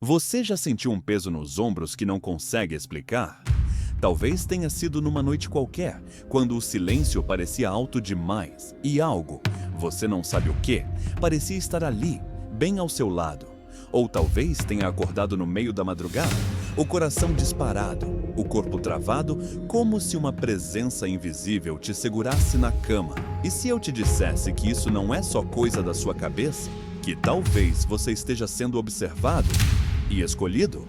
Você já sentiu um peso nos ombros que não consegue explicar? Talvez tenha sido numa noite qualquer, quando o silêncio parecia alto demais e algo, você não sabe o que, parecia estar ali, bem ao seu lado. Ou talvez tenha acordado no meio da madrugada, o coração disparado, o corpo travado, como se uma presença invisível te segurasse na cama. E se eu te dissesse que isso não é só coisa da sua cabeça? Que talvez você esteja sendo observado e escolhido?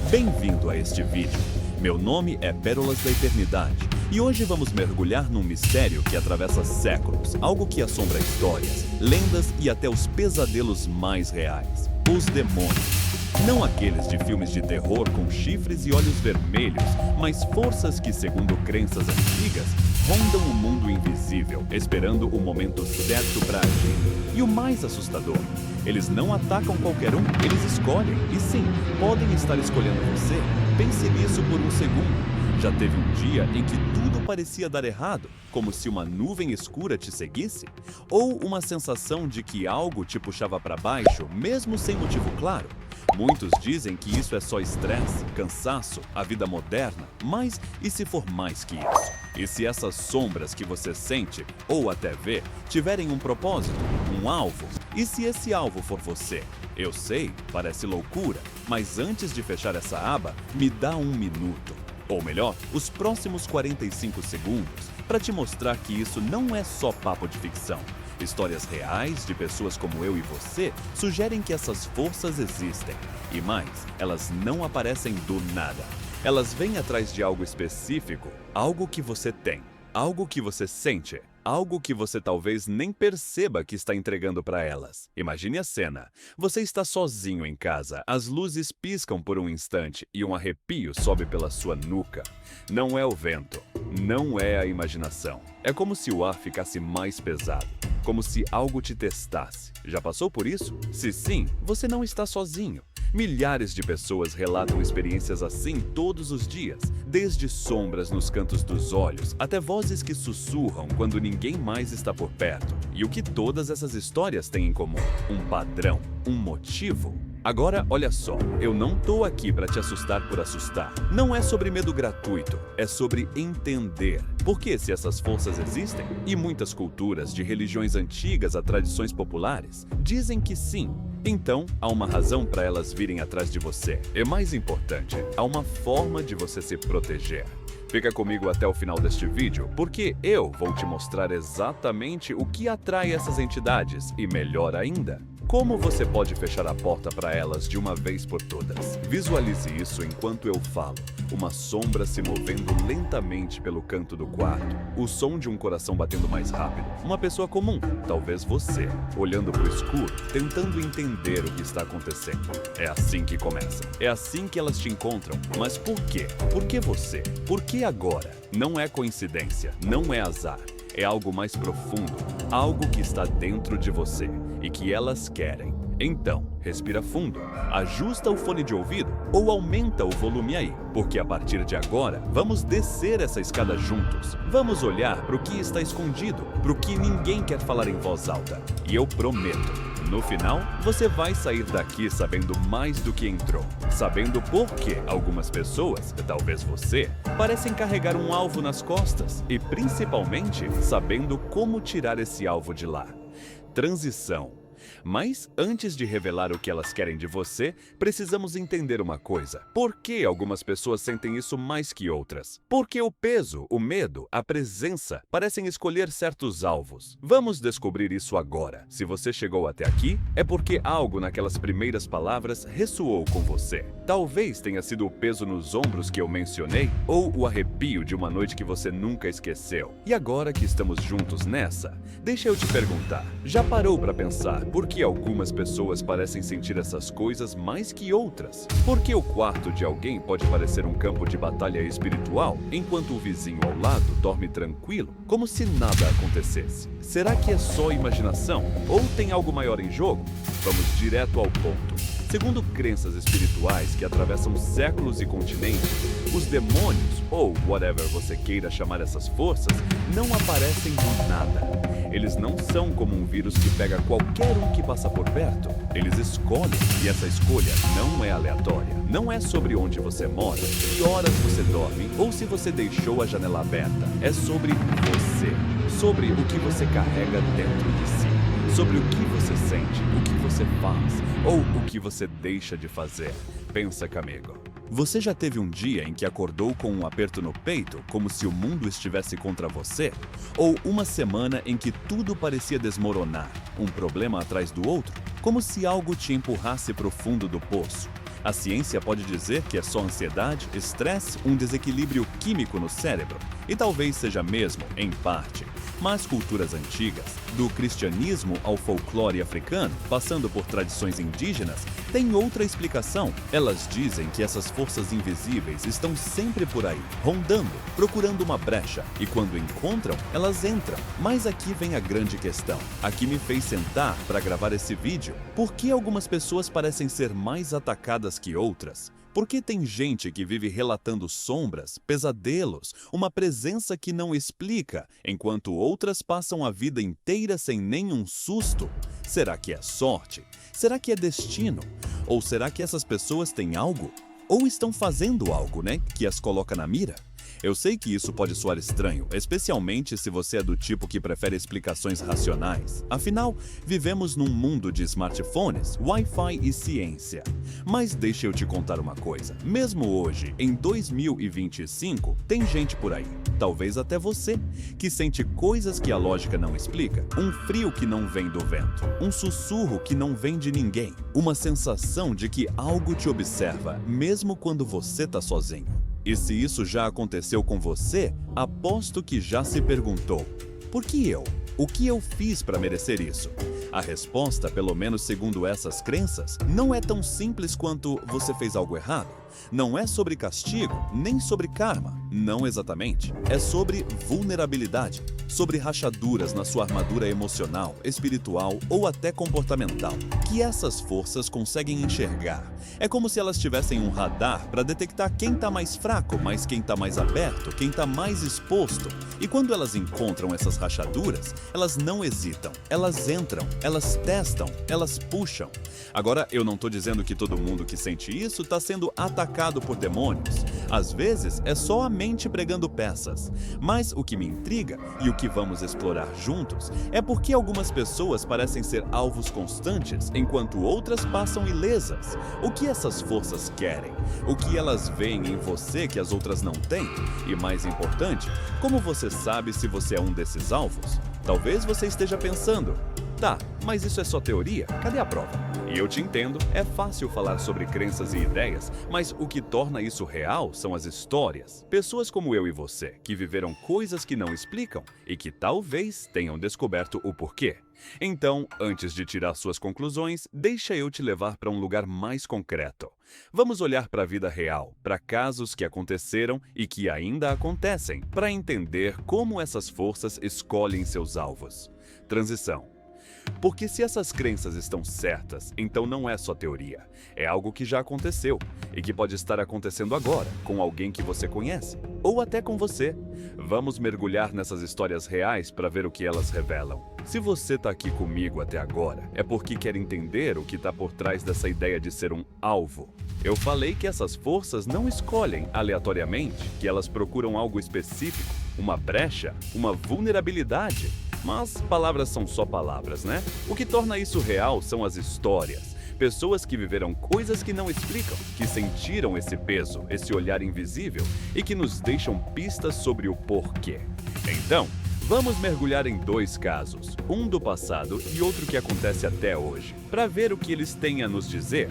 Bem-vindo a este vídeo. Meu nome é Pérolas da Eternidade e hoje vamos mergulhar num mistério que atravessa séculos, algo que assombra histórias, lendas e até os pesadelos mais reais: os demônios. Não aqueles de filmes de terror com chifres e olhos vermelhos, mas forças que, segundo crenças antigas, rondam o mundo invisível, esperando o momento certo para agir. E o mais assustador, eles não atacam qualquer um, eles escolhem. E sim, podem estar escolhendo você. Pense nisso por um segundo. Já teve um dia em que tudo parecia dar errado, como se uma nuvem escura te seguisse? Ou uma sensação de que algo te puxava para baixo, mesmo sem motivo claro? Muitos dizem que isso é só estresse, cansaço, a vida moderna, mas e se for mais que isso? E se essas sombras que você sente, ou até vê, tiverem um propósito, um alvo? E se esse alvo for você? Eu sei, parece loucura, mas antes de fechar essa aba, me dá um minuto. Ou melhor, os próximos 45 segundos, para te mostrar que isso não é só papo de ficção. Histórias reais de pessoas como eu e você sugerem que essas forças existem. E mais, elas não aparecem do nada. Elas vêm atrás de algo específico, algo que você tem, algo que você sente, algo que você talvez nem perceba que está entregando para elas. Imagine a cena. Você está sozinho em casa, as luzes piscam por um instante e um arrepio sobe pela sua nuca. Não é o vento, não é a imaginação. É como se o ar ficasse mais pesado, como se algo te testasse. Já passou por isso? Se sim, você não está sozinho. Milhares de pessoas relatam experiências assim todos os dias, desde sombras nos cantos dos olhos até vozes que sussurram quando ninguém mais está por perto. E o que todas essas histórias têm em comum? Um padrão, um motivo. Agora, olha só, eu não tô aqui para te assustar por assustar. Não é sobre medo gratuito, é sobre entender. Porque se essas forças existem, e muitas culturas, de religiões antigas a tradições populares, dizem que sim, então há uma razão para elas virem atrás de você. E mais importante, há uma forma de você se proteger. Fica comigo até o final deste vídeo, porque eu vou te mostrar exatamente o que atrai essas entidades e, melhor ainda, como você pode fechar a porta para elas de uma vez por todas. Visualize isso enquanto eu falo. Uma sombra se movendo lentamente pelo canto do quarto. O som de um coração batendo mais rápido. Uma pessoa comum, talvez você, olhando para o escuro, tentando entender o que está acontecendo. É assim que começa. É assim que elas te encontram. Mas por quê? Por que você? Por que agora? Não é coincidência, não é azar. É algo mais profundo, algo que está dentro de você e que elas querem. Então, respira fundo, ajusta o fone de ouvido ou aumenta o volume aí, porque a partir de agora, vamos descer essa escada juntos. Vamos olhar para o que está escondido, para o que ninguém quer falar em voz alta. E eu prometo, no final, você vai sair daqui sabendo mais do que entrou. Sabendo por que algumas pessoas, talvez você, parecem carregar um alvo nas costas. E principalmente, sabendo como tirar esse alvo de lá. Transição. Mas, antes de revelar o que elas querem de você, precisamos entender uma coisa. Por que algumas pessoas sentem isso mais que outras? Porque o peso, o medo, a presença parecem escolher certos alvos. Vamos descobrir isso agora. Se você chegou até aqui, é porque algo naquelas primeiras palavras ressoou com você. Talvez tenha sido o peso nos ombros que eu mencionei, ou o arrepio de uma noite que você nunca esqueceu. E agora que estamos juntos nessa, deixa eu te perguntar, já parou para pensar por que algumas pessoas parecem sentir essas coisas mais que outras? Por que o quarto de alguém pode parecer um campo de batalha espiritual, enquanto o vizinho ao lado dorme tranquilo, como se nada acontecesse? Será que é só imaginação? Ou tem algo maior em jogo? Vamos direto ao ponto. Segundo crenças espirituais que atravessam séculos e continentes, os demônios, ou whatever você queira chamar essas forças, não aparecem do nada. Eles não são como um vírus que pega qualquer um que passa por perto. Eles escolhem, e essa escolha não é aleatória. Não é sobre onde você mora, que horas você dorme ou se você deixou a janela aberta. É sobre você, sobre o que você carrega dentro de si, sobre o que você sente, o que você faz ou o que você deixa de fazer. Pensa comigo. Você já teve um dia em que acordou com um aperto no peito, como se o mundo estivesse contra você? Ou uma semana em que tudo parecia desmoronar, um problema atrás do outro, como se algo te empurrasse para o fundo do poço? A ciência pode dizer que é só ansiedade, estresse, um desequilíbrio químico no cérebro. E talvez seja mesmo, em parte. Mas culturas antigas, do cristianismo ao folclore africano, passando por tradições indígenas, têm outra explicação. Elas dizem que essas forças invisíveis estão sempre por aí, rondando, procurando uma brecha, e quando encontram, elas entram. Mas aqui vem a grande questão. A que me fez sentar para gravar esse vídeo. Por que algumas pessoas parecem ser mais atacadas que outras? Por que tem gente que vive relatando sombras, pesadelos, uma presença que não explica, enquanto outras passam a vida inteira sem nenhum susto? Será que é sorte? Será que é destino? Ou será que essas pessoas têm algo? Ou estão fazendo algo, que as coloca na mira? Eu sei que isso pode soar estranho, especialmente se você é do tipo que prefere explicações racionais. Afinal, vivemos num mundo de smartphones, Wi-Fi e ciência. Mas deixa eu te contar uma coisa. Mesmo hoje, em 2025, tem gente por aí, talvez até você, que sente coisas que a lógica não explica. Um frio que não vem do vento, um sussurro que não vem de ninguém, uma sensação de que algo te observa, mesmo quando você tá sozinho. E se isso já aconteceu com você, aposto que já se perguntou: por que eu? O que eu fiz para merecer isso? A resposta, pelo menos segundo essas crenças, não é tão simples quanto você fez algo errado. Não é sobre castigo, nem sobre karma. Não exatamente. É sobre vulnerabilidade, sobre rachaduras na sua armadura emocional, espiritual ou até comportamental, que essas forças conseguem enxergar. É como se elas tivessem um radar para detectar quem está mais fraco, mas quem está mais aberto, quem está mais exposto. E quando elas encontram essas rachaduras, elas não hesitam, elas entram, elas testam, elas puxam. Agora, eu não estou dizendo que todo mundo que sente isso está sendo atacado por demônios. Às vezes, é só a mente pregando peças. Mas o que me intriga, e o que vamos explorar juntos, é porque algumas pessoas parecem ser alvos constantes, enquanto outras passam ilesas. O que essas forças querem? O que elas veem em você que as outras não têm? E mais importante, como você sabe se você é um desses alvos? Talvez você esteja pensando: tá, mas isso é só teoria, cadê a prova? E eu te entendo, é fácil falar sobre crenças e ideias, mas o que torna isso real são as histórias. Pessoas como eu e você, que viveram coisas que não explicam e que talvez tenham descoberto o porquê. Então, antes de tirar suas conclusões, deixa eu te levar para um lugar mais concreto. Vamos olhar para a vida real, para casos que aconteceram e que ainda acontecem, para entender como essas forças escolhem seus alvos. Transição. Porque se essas crenças estão certas, então não é só teoria. É algo que já aconteceu e que pode estar acontecendo agora, com alguém que você conhece, ou até com você. Vamos mergulhar nessas histórias reais para ver o que elas revelam. Se você está aqui comigo até agora, é porque quer entender o que está por trás dessa ideia de ser um alvo. Eu falei que essas forças não escolhem aleatoriamente, que elas procuram algo específico, uma brecha, uma vulnerabilidade. Mas palavras são só palavras, né? O que torna isso real são as histórias. Pessoas que viveram coisas que não explicam, que sentiram esse peso, esse olhar invisível e que nos deixam pistas sobre o porquê. Então, vamos mergulhar em dois casos, um do passado e outro que acontece até hoje, para ver o que eles têm a nos dizer.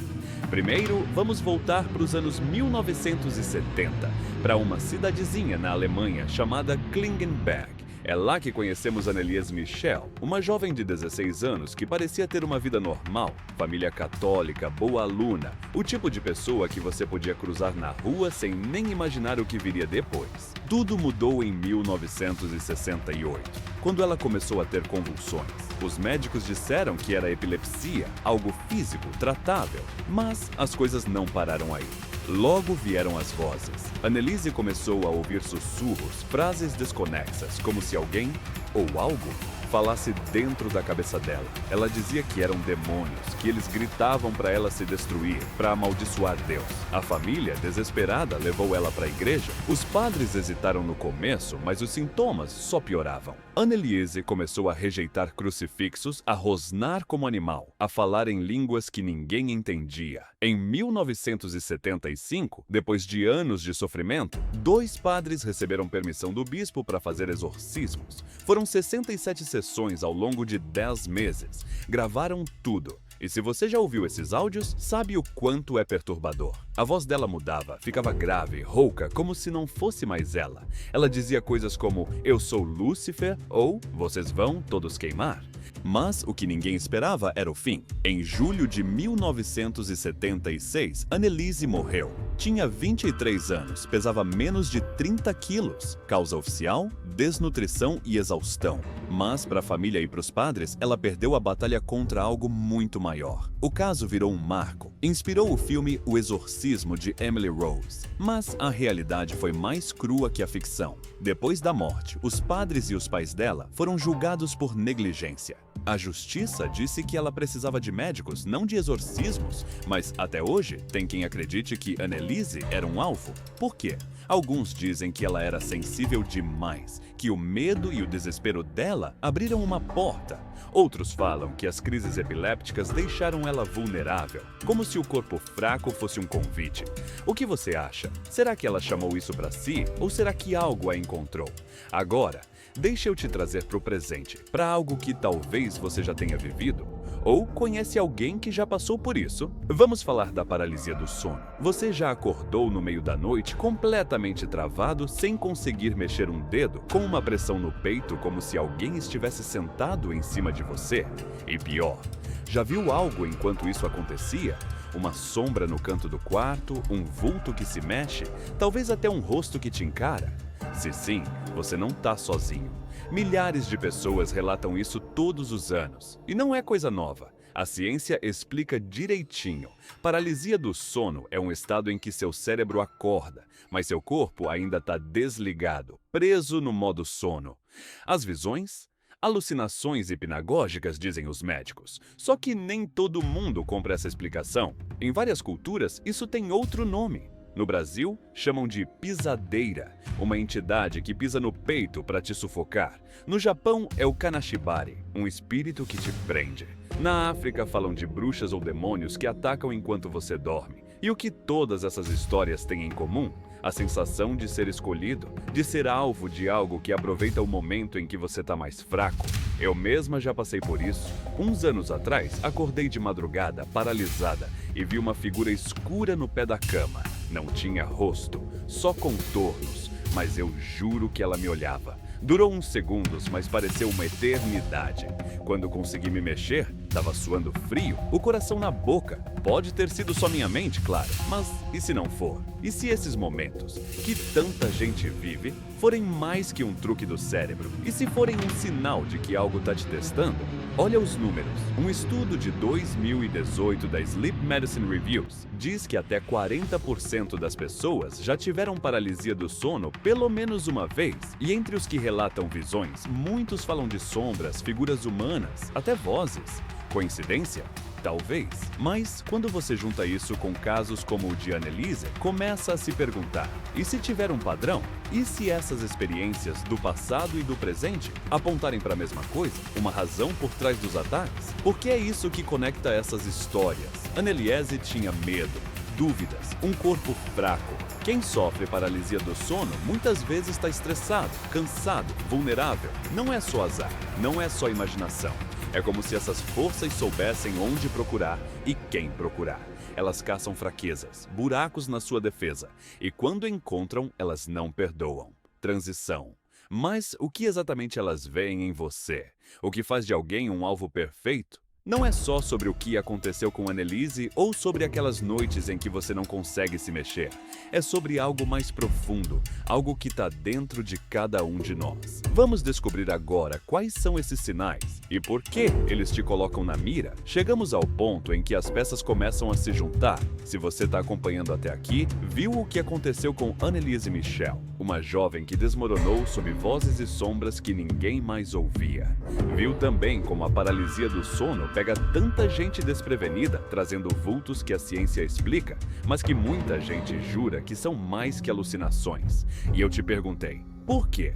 Primeiro, vamos voltar para os anos 1970, para uma cidadezinha na Alemanha chamada Klingenberg. É lá que conhecemos Anneliese Michel, uma jovem de 16 anos que parecia ter uma vida normal, família católica, boa aluna, o tipo de pessoa que você podia cruzar na rua sem nem imaginar o que viria depois. Tudo mudou em 1968, quando ela começou a ter convulsões. Os médicos disseram que era epilepsia, algo físico, tratável, mas as coisas não pararam aí. Logo vieram as vozes. Anneliese começou a ouvir sussurros, frases desconexas, como se alguém ou algo falasse dentro da cabeça dela. Ela dizia que eram demônios, que eles gritavam para ela se destruir, para amaldiçoar Deus. A família, desesperada, levou ela para a igreja. Os padres hesitaram no começo, mas os sintomas só pioravam. Anneliese começou a rejeitar crucifixos, a rosnar como animal, a falar em línguas que ninguém entendia. Em 1975, depois de anos de sofrimento, 2 padres receberam permissão do bispo para fazer exorcismos. Foram 67 sessões ao longo de 10 meses. Gravaram tudo. E se você já ouviu esses áudios, sabe o quanto é perturbador. A voz dela mudava, ficava grave, rouca, como se não fosse mais ela. Ela dizia coisas como, eu sou Lúcifer, ou vocês vão todos queimar. Mas o que ninguém esperava era o fim. Em julho de 1976, Anneliese morreu. Tinha 23 anos, pesava menos de 30 quilos. Causa oficial, desnutrição e exaustão. Mas para a família e para os padres, ela perdeu a batalha contra algo muito maior. O caso virou um marco. Inspirou o filme O Exorcismo de Emily Rose. Mas a realidade foi mais crua que a ficção. Depois da morte, os padres e os pais dela foram julgados por negligência. A justiça disse que ela precisava de médicos, não de exorcismos, mas até hoje tem quem acredite que Anneliese era um alvo. Por quê? Alguns dizem que ela era sensível demais, que o medo e o desespero dela abriram uma porta. Outros falam que as crises epilépticas deixaram ela vulnerável, como se o corpo fraco fosse um convite. O que você acha? Será que ela chamou isso para si ou será que algo a encontrou? Agora, deixa eu te trazer para o presente, para algo que talvez você já tenha vivido. Ou conhece alguém que já passou por isso? Vamos falar da paralisia do sono. Você já acordou no meio da noite completamente travado, sem conseguir mexer um dedo, com uma pressão no peito como se alguém estivesse sentado em cima de você? E pior, já viu algo enquanto isso acontecia? Uma sombra no canto do quarto, um vulto que se mexe, talvez até um rosto que te encara? Se sim, você não está sozinho. Milhares de pessoas relatam isso todos os anos. E não é coisa nova. A ciência explica direitinho. Paralisia do sono é um estado em que seu cérebro acorda, mas seu corpo ainda está desligado, preso no modo sono. As visões? Alucinações hipnagógicas, dizem os médicos. Só que nem todo mundo compra essa explicação. Em várias culturas, isso tem outro nome. No Brasil, chamam de pisadeira, uma entidade que pisa no peito para te sufocar. No Japão, é o kanashibari, um espírito que te prende. Na África, falam de bruxas ou demônios que atacam enquanto você dorme. E o que todas essas histórias têm em comum? A sensação de ser escolhido, de ser alvo de algo que aproveita o momento em que você está mais fraco. Eu mesma já passei por isso. Uns anos atrás, acordei de madrugada, paralisada, e vi uma figura escura no pé da cama. Não tinha rosto, só contornos, mas eu juro que ela me olhava. Durou uns segundos, mas pareceu uma eternidade. Quando consegui me mexer, estava suando frio, o coração na boca. Pode ter sido só minha mente, claro, mas e se não for? E se esses momentos, que tanta gente vive, forem mais que um truque do cérebro? E se forem um sinal de que algo está te testando? Olha os números. Um estudo de 2018 da Sleep Medicine Reviews diz que até 40% das pessoas já tiveram paralisia do sono pelo menos uma vez. E entre os que relatam visões, muitos falam de sombras, figuras humanas, até vozes. Coincidência? Talvez. Mas, quando você junta isso com casos como o de Anneliese, começa a se perguntar, e se tiver um padrão? E se essas experiências do passado e do presente apontarem para a mesma coisa? Uma razão por trás dos ataques? Porque é isso que conecta essas histórias. Anneliese tinha medo, dúvidas, um corpo fraco. Quem sofre paralisia do sono muitas vezes está estressado, cansado, vulnerável. Não é só azar, não é só imaginação. É como se essas forças soubessem onde procurar e quem procurar. Elas caçam fraquezas, buracos na sua defesa. E quando encontram, elas não perdoam. Transição. Mas o que exatamente elas veem em você? O que faz de alguém um alvo perfeito? Não é só sobre o que aconteceu com Anneliese ou sobre aquelas noites em que você não consegue se mexer. É sobre algo mais profundo, algo que está dentro de cada um de nós. Vamos descobrir agora quais são esses sinais e por que eles te colocam na mira. Chegamos ao ponto em que as peças começam a se juntar. Se você está acompanhando até aqui, viu o que aconteceu com Anneliese Michel. uma jovem que desmoronou sob vozes e sombras que ninguém mais ouvia. Viu também como a paralisia do sono pega tanta gente desprevenida, trazendo vultos que a ciência explica, mas que muita gente jura que são mais que alucinações. E eu te perguntei, por quê?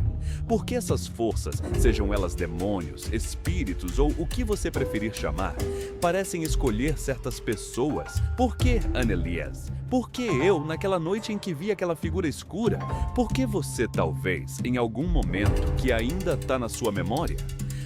Por que essas forças, sejam elas demônios, espíritos ou o que você preferir chamar, parecem escolher certas pessoas? Por que Anneliese? Por que eu, naquela noite em que vi aquela figura escura? Por que você, talvez, em algum momento que ainda está na sua memória?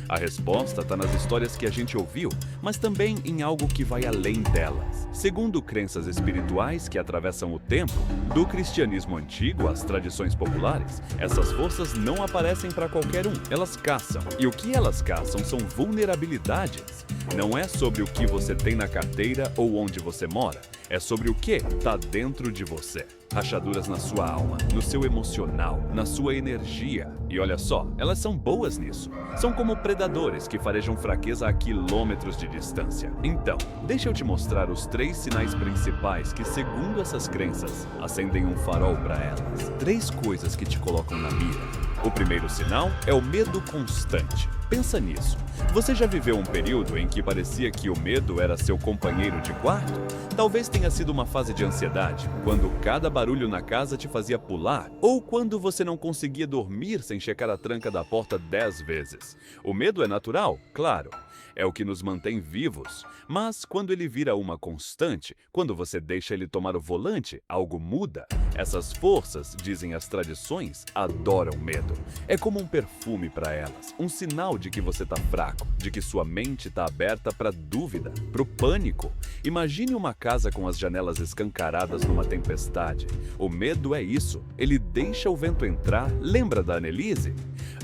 A resposta está nas histórias que a gente ouviu, mas também em algo que vai além delas. Segundo crenças espirituais que atravessam o tempo, do cristianismo antigo às tradições populares, essas forças não aparecem para qualquer um, elas caçam. E o que elas caçam são vulnerabilidades. Não é sobre o que você tem na carteira ou onde você mora, é sobre o que está dentro de você. Rachaduras na sua alma, no seu emocional, na sua energia. E olha só, elas são boas nisso. São como predadores que farejam fraqueza a quilômetros de distância. Então, deixa eu te mostrar os 3 sinais principais que, segundo essas crenças, acendem um farol para elas. 3 coisas que te colocam na mira. O primeiro sinal é o medo constante. Pensa nisso. Você já viveu um período em que parecia que o medo era seu companheiro de quarto? Talvez tenha sido uma fase de ansiedade, quando cada barulho na casa te fazia pular, ou quando você não conseguia dormir sem checar a tranca da porta 10 vezes. O medo é natural, claro. É o que nos mantém vivos. Mas quando ele vira uma constante, quando você deixa ele tomar o volante, algo muda. Essas forças, dizem as tradições, adoram medo. É como um perfume para elas, um sinal de que você está fraco, de que sua mente está aberta para dúvida, para o pânico. Imagine uma casa com as janelas escancaradas numa tempestade. O medo é isso, ele deixa o vento entrar. Lembra da Anneliese?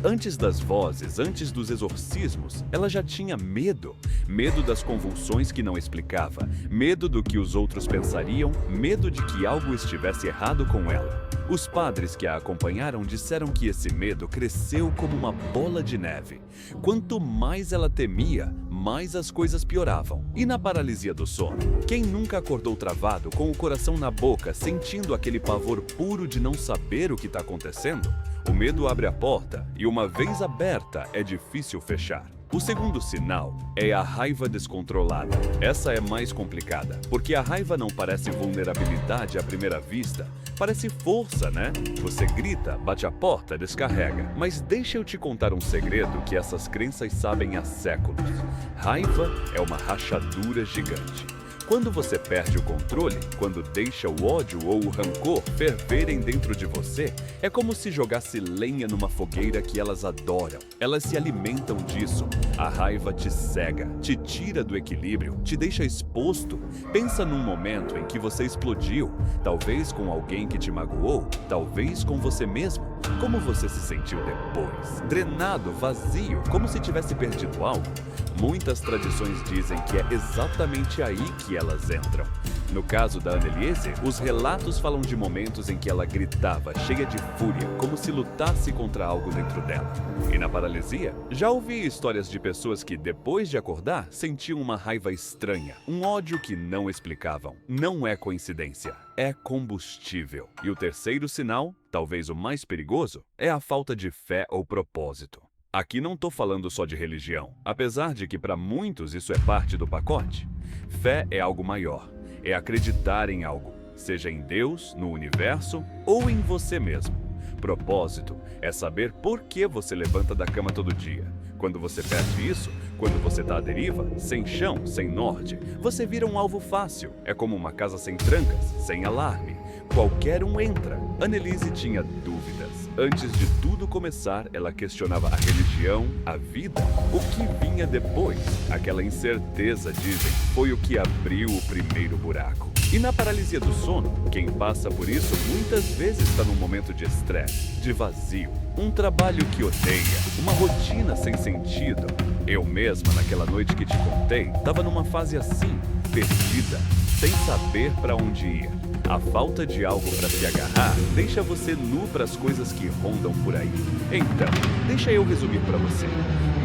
Antes das vozes, antes dos exorcismos, ela já tinha medo. Medo das convulsões que não explicava, medo do que os outros pensariam, medo de que algo estivesse errado com ela. Os padres que a acompanharam disseram que esse medo cresceu como uma bola de neve. Quanto mais ela temia, mais as coisas pioravam. E na paralisia do sono? Quem nunca acordou travado, com o coração na boca, sentindo aquele pavor puro de não saber o que está acontecendo? O medo abre a porta e, uma vez aberta, é difícil fechar. O segundo sinal é a raiva descontrolada. Essa é mais complicada, porque a raiva não parece vulnerabilidade à primeira vista. Parece força, né? Você grita, bate a porta, descarrega. Mas deixa eu te contar um segredo que essas crenças sabem há séculos. Raiva é uma rachadura gigante. Quando você perde o controle, quando deixa o ódio ou o rancor ferverem dentro de você, é como se jogasse lenha numa fogueira que elas adoram. Elas se alimentam disso. A raiva te cega, te tira do equilíbrio, te deixa exposto. Pensa num momento em que você explodiu, talvez com alguém que te magoou, talvez com você mesmo. Como você se sentiu depois? Drenado, vazio, como se tivesse perdido algo? Muitas tradições dizem que é exatamente aí que elas entram. No caso da Anneliese, os relatos falam de momentos em que ela gritava, cheia de fúria, como se lutasse contra algo dentro dela. E na paralisia, já ouvi histórias de pessoas que, depois de acordar, sentiam uma raiva estranha, um ódio que não explicavam. Não é coincidência, é combustível. E o terceiro sinal, talvez o mais perigoso, é a falta de fé ou propósito. Aqui não estou falando só de religião, apesar de que para muitos isso é parte do pacote. Fé é algo maior, é acreditar em algo, seja em Deus, no universo ou em você mesmo. Propósito é saber por que você levanta da cama todo dia. Quando você perde isso, quando você está à deriva, sem chão, sem norte, você vira um alvo fácil. É como uma casa sem trancas, sem alarme. Qualquer um entra. Anneliese tinha dúvidas. Antes de tudo começar, ela questionava a religião, a vida, o que vinha depois. Aquela incerteza, dizem, foi o que abriu o primeiro buraco. E na paralisia do sono, quem passa por isso muitas vezes está num momento de estresse, de vazio, um trabalho que odeia, uma rotina sem sentido. Eu mesma, naquela noite que te contei, estava numa fase assim, perdida, sem saber para onde ia. A falta de algo para se agarrar deixa você nu para as coisas que rondam por aí. Então, deixa eu resumir para você.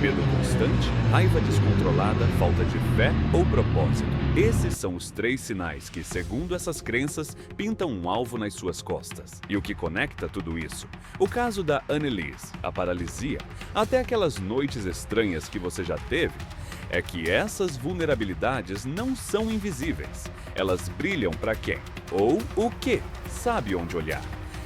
Medo constante, raiva descontrolada, falta de fé ou propósito. Esses são os 3 sinais que, segundo essas crenças, pintam um alvo nas suas costas. E o que conecta tudo isso? O caso da Annelise, a paralisia, até aquelas noites estranhas que você já teve, é que essas vulnerabilidades não são invisíveis. Elas brilham para quem? Ou o que sabe onde olhar.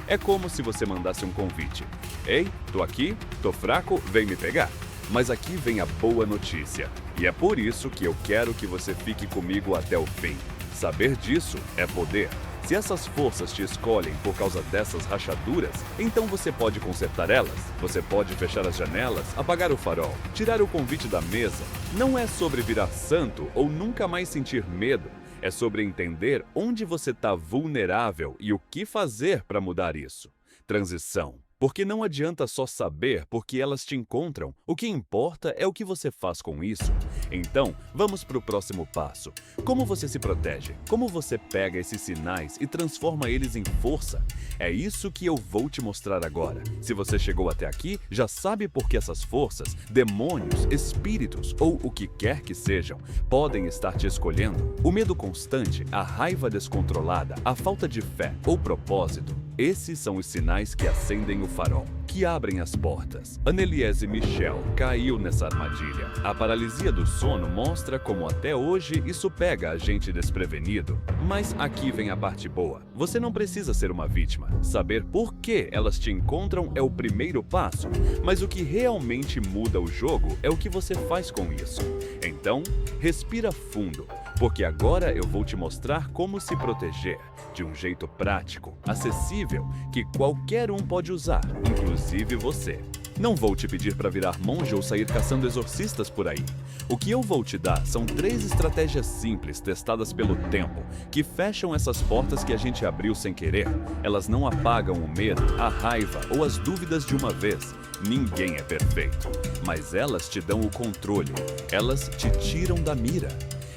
É como se você mandasse um convite. Ei, tô aqui, tô fraco, vem me pegar. Mas aqui vem a boa notícia. E é por isso que eu quero que você fique comigo até o fim. Saber disso é poder. Se essas forças te escolhem por causa dessas rachaduras, então você pode consertar elas. Você pode fechar as janelas, apagar o farol, tirar o convite da mesa. Não é sobre virar santo ou nunca mais sentir medo. É sobre entender onde você está vulnerável e o que fazer para mudar isso. Transição. Porque não adianta só saber porque elas te encontram. O que importa é o que você faz com isso. Então, vamos para o próximo passo. Como você se protege? Como você pega esses sinais e transforma eles em força? É isso que eu vou te mostrar agora. Se você chegou até aqui, já sabe por que essas forças, demônios, espíritos ou o que quer que sejam, podem estar te escolhendo. O medo constante, a raiva descontrolada, a falta de fé ou propósito. Esses são os sinais que acendem o farol, que abrem as portas. Anneliese Michel caiu nessa armadilha. A paralisia do sono mostra como até hoje isso pega a gente desprevenido. Mas aqui vem a parte boa. Você não precisa ser uma vítima. Saber por que elas te encontram é o primeiro passo. Mas o que realmente muda o jogo é o que você faz com isso. Então, respira fundo, porque agora eu vou te mostrar como se proteger. De um jeito prático, acessível, que qualquer um pode usar, inclusive você. Não vou te pedir para virar monge ou sair caçando exorcistas por aí. O que eu vou te dar são 3 estratégias simples testadas pelo tempo, que fecham essas portas que a gente abriu sem querer. Elas não apagam o medo, a raiva ou as dúvidas de uma vez. Ninguém é perfeito, mas elas te dão o controle. Elas te tiram da mira.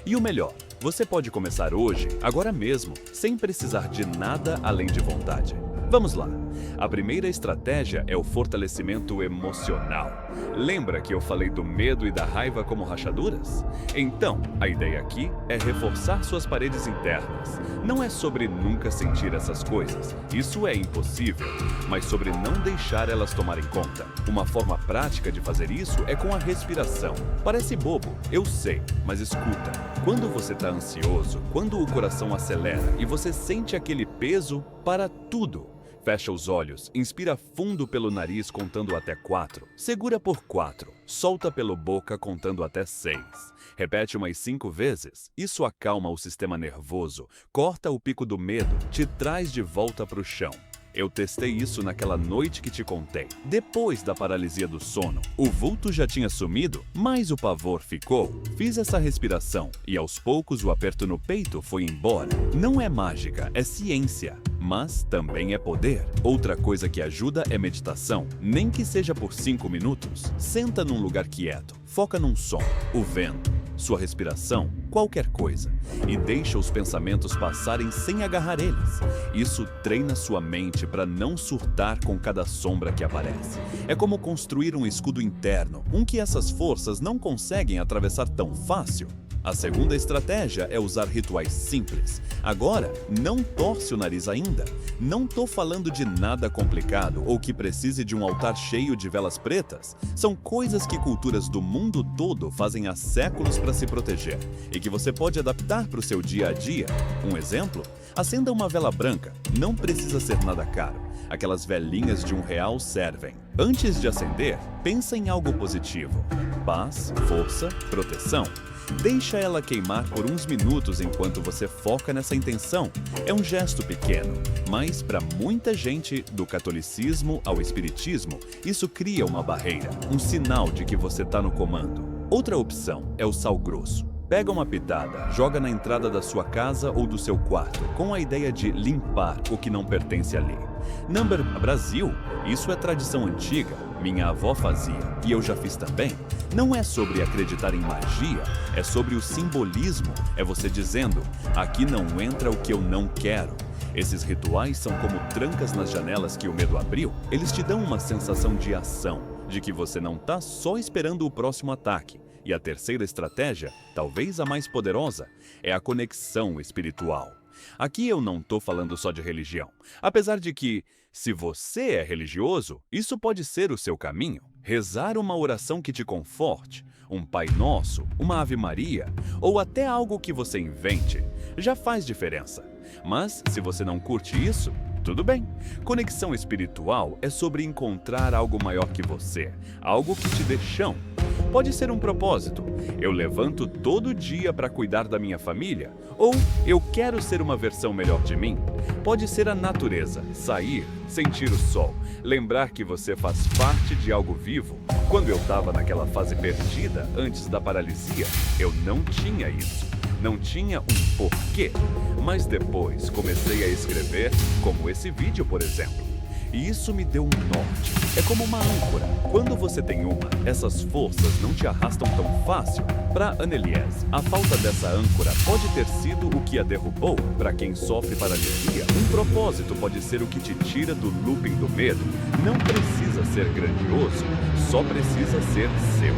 E o melhor, você pode começar hoje, agora mesmo, sem precisar de nada além de vontade. Vamos lá! A primeira estratégia é o fortalecimento emocional. Lembra que eu falei do medo e da raiva como rachaduras? Então, a ideia aqui é reforçar suas paredes internas. Não é sobre nunca sentir essas coisas, isso é impossível, mas sobre não deixar elas tomarem conta. Uma forma prática de fazer isso é com a respiração. Parece bobo, eu sei, mas escuta. Quando você está ansioso, quando o coração acelera e você sente aquele peso, para tudo. Fecha os olhos, inspira fundo pelo nariz contando até 4, segura por 4, solta pela boca contando até 6. Repete umas 5 vezes, isso acalma o sistema nervoso, corta o pico do medo, te traz de volta para o chão. Eu testei isso naquela noite que te contei. Depois da paralisia do sono, o vulto já tinha sumido, mas o pavor ficou. Fiz essa respiração e aos poucos o aperto no peito foi embora. Não é mágica, é ciência. Mas também é poder. Outra coisa que ajuda é meditação. Nem que seja por 5 minutos. Senta num lugar quieto. Foca num som, o vento, sua respiração, qualquer coisa. E deixa os pensamentos passarem sem agarrar eles. Isso treina sua mente para não surtar com cada sombra que aparece. É como construir um escudo interno, um que essas forças não conseguem atravessar tão fácil. A segunda estratégia é usar rituais simples. Agora, não torce o nariz ainda. Não tô falando de nada complicado ou que precise de um altar cheio de velas pretas. São coisas que culturas do mundo todo fazem há séculos para se proteger e que você pode adaptar para o seu dia a dia. Um exemplo? Acenda uma vela branca. Não precisa ser nada caro. Aquelas velinhas de R$1 servem. Antes de acender, pensa em algo positivo. Paz, força, proteção. Deixa ela queimar por uns minutos enquanto você foca nessa intenção. É um gesto pequeno, mas para muita gente, do catolicismo ao espiritismo, isso cria uma barreira, um sinal de que você está no comando. Outra opção é o sal grosso. Pega uma pitada, joga na entrada da sua casa ou do seu quarto, com a ideia de limpar o que não pertence ali. Number Brasil, isso é tradição antiga, minha avó fazia e eu já fiz também. Não é sobre acreditar em magia, é sobre o simbolismo, é você dizendo, aqui não entra o que eu não quero. Esses rituais são como trancas nas janelas que o medo abriu. Eles te dão uma sensação de ação, de que você não está só esperando o próximo ataque. E a terceira estratégia, talvez a mais poderosa, é a conexão espiritual. Aqui eu não estou falando só de religião, apesar de que, se você é religioso, isso pode ser o seu caminho. Rezar uma oração que te conforte, um Pai Nosso, uma Ave Maria, ou até algo que você invente, já faz diferença. Mas, se você não curte isso, tudo bem. Conexão espiritual é sobre encontrar algo maior que você, algo que te dê chão. Pode ser um propósito. Eu levanto todo dia para cuidar da minha família. Ou eu quero ser uma versão melhor de mim. Pode ser a natureza, sair, sentir o sol, lembrar que você faz parte de algo vivo. Quando eu estava naquela fase perdida, antes da paralisia, eu não tinha isso. Não tinha um porquê. Mas depois comecei a escrever, como esse vídeo, por exemplo. E isso me deu um norte. É como uma âncora. Quando você tem uma, essas forças não te arrastam tão fácil. Para Anneliese, a falta dessa âncora pode ter sido o que a derrubou. Para quem sofre paralisia, um propósito pode ser o que te tira do looping do medo. Não precisa ser grandioso, só precisa ser seu.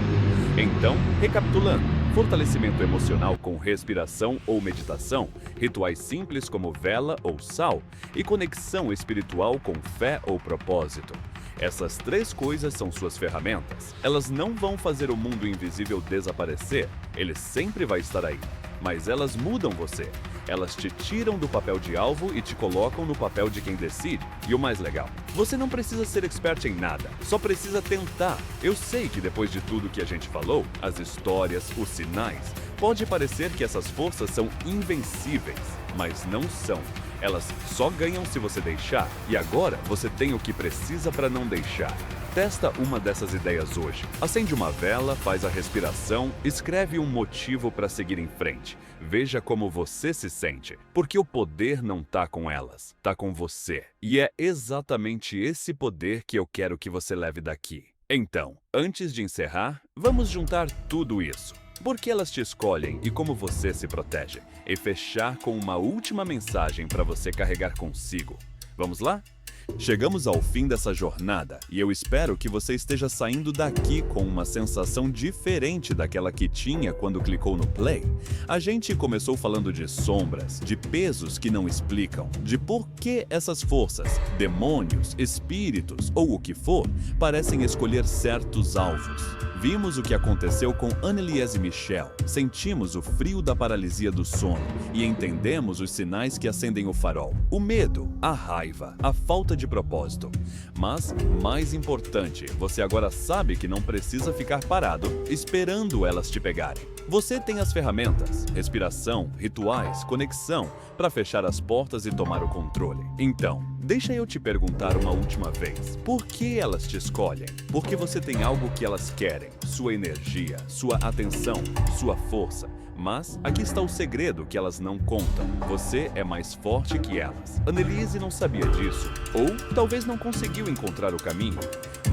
Então, recapitulando, fortalecimento emocional com respiração ou meditação, rituais simples como vela ou sal e conexão espiritual com fé ou propósito. Essas três coisas são suas ferramentas. Elas não vão fazer o mundo invisível desaparecer, ele sempre vai estar aí. Mas elas mudam você. Elas te tiram do papel de alvo e te colocam no papel de quem decide. E o mais legal, você não precisa ser expert em nada, só precisa tentar. Eu sei que depois de tudo que a gente falou, as histórias, os sinais, pode parecer que essas forças são invencíveis, mas não são. Elas só ganham se você deixar. E agora você tem o que precisa para não deixar. Testa uma dessas ideias hoje. Acende uma vela, faz a respiração, escreve um motivo para seguir em frente. Veja como você se sente, porque o poder não está com elas, está com você. E é exatamente esse poder que eu quero que você leve daqui. Então, antes de encerrar, vamos juntar tudo isso. Por que elas te escolhem e como você se protege? E fechar com uma última mensagem para você carregar consigo. Vamos lá? Chegamos ao fim dessa jornada e eu espero que você esteja saindo daqui com uma sensação diferente daquela que tinha quando clicou no play. A gente começou falando de sombras, de pesos que não explicam, de por que essas forças, demônios, espíritos ou o que for, parecem escolher certos alvos. Vimos o que aconteceu com Anneliese Michel, sentimos o frio da paralisia do sono e entendemos os sinais que acendem o farol. O medo, a raiva, a falta de propósito. Mas, mais importante, você agora sabe que não precisa ficar parado esperando elas te pegarem. Você tem as ferramentas, respiração, rituais, conexão, para fechar as portas e tomar o controle. Então, deixa eu te perguntar uma última vez. Por que elas te escolhem? Porque você tem algo que elas querem, sua energia, sua atenção, sua força. Mas aqui está o segredo que elas não contam. Você é mais forte que elas. Anneliese não sabia disso, ou talvez não conseguiu encontrar o caminho.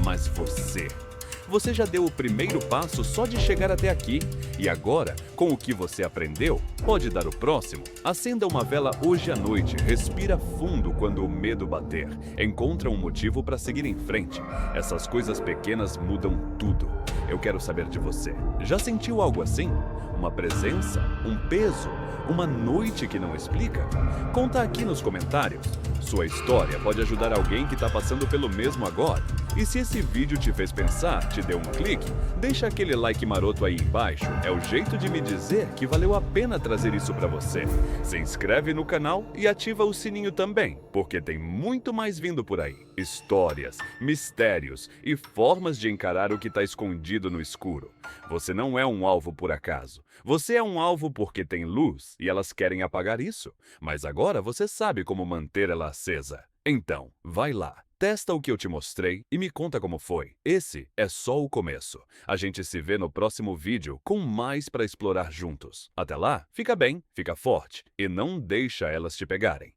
Mas você já deu o primeiro passo só de chegar até aqui. E agora, com o que você aprendeu, pode dar o próximo. Acenda uma vela hoje à noite, respira fundo quando o medo bater. Encontra um motivo para seguir em frente. Essas coisas pequenas mudam tudo. Eu quero saber de você. Já sentiu algo assim? Uma presença? Um peso? Uma noite que não explica? Conta aqui nos comentários. Sua história pode ajudar alguém que está passando pelo mesmo agora. E se esse vídeo te fez pensar, te deu um clique, deixa aquele like maroto aí embaixo. É o jeito de me dizer que valeu a pena trazer isso para você. Se inscreve no canal e ativa o sininho também, porque tem muito mais vindo por aí. Histórias, mistérios e formas de encarar o que está escondido no escuro. Você não é um alvo por acaso. Você é um alvo porque tem luz e elas querem apagar isso. Mas agora você sabe como manter ela acesa. Então, vai lá. Testa o que eu te mostrei e me conta como foi. Esse é só o começo. A gente se vê no próximo vídeo com mais para explorar juntos. Até lá, fica bem, fica forte e não deixa elas te pegarem.